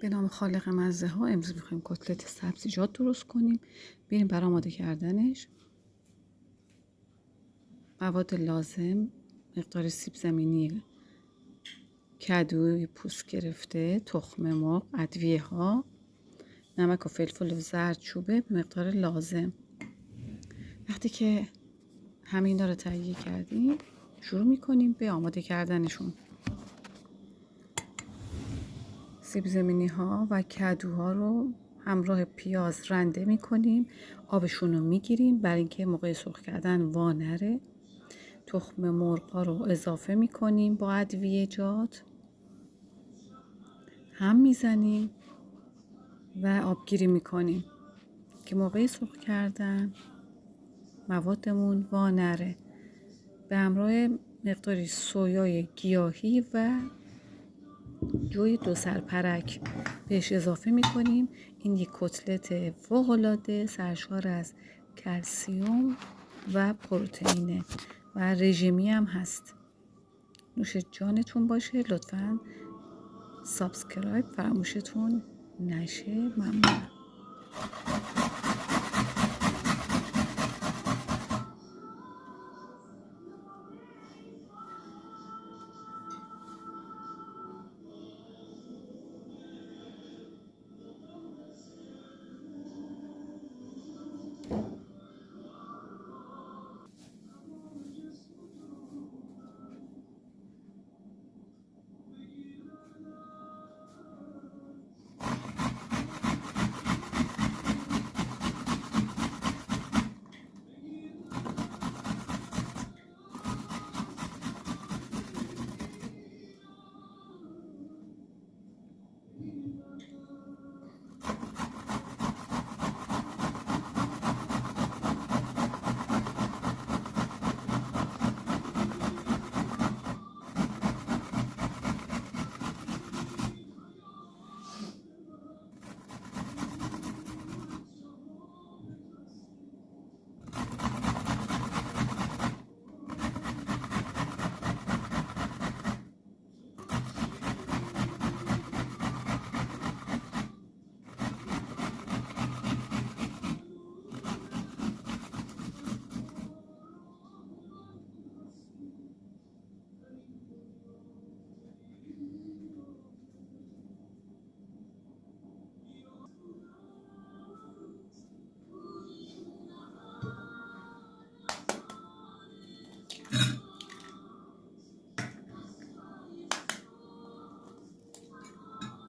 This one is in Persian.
به نام خالق مزه ها. امروز میخوایم کتلت سبزیجات درست کنیم. بریم برای آماده کردنش. مواد لازم: مقدار سیب زمینی کدوی پوست گرفته، تخم مرغ، ادویه ها، نمک و فلفل و زردچوبه به مقدار لازم. وقتی که همه اینا رو تهیه کردیم شروع میکنیم به آماده کردنشون. سیب زمینی ها و کدوها رو همراه پیاز رنده میکنیم. آبشون رو میگیریم برای اینکه موقع سرخ کردن وا نره. تخم مرغ ها رو اضافه میکنیم با ادویه‌جات، هم میزنیم و آبگیری میکنیم که موقع سرخ کردن موادمون وا نره. به همراه مقداری سویای گیاهی و جوی 2 سرپرک بهش اضافه میکنیم. این یک کتلت فوق‌العاده سرشار از کلسیوم و پروتئینه و رژیمی هم هست. نوش جانتون باشه. لطفاً سابسکرایب فراموشتون نشه. ممنونم.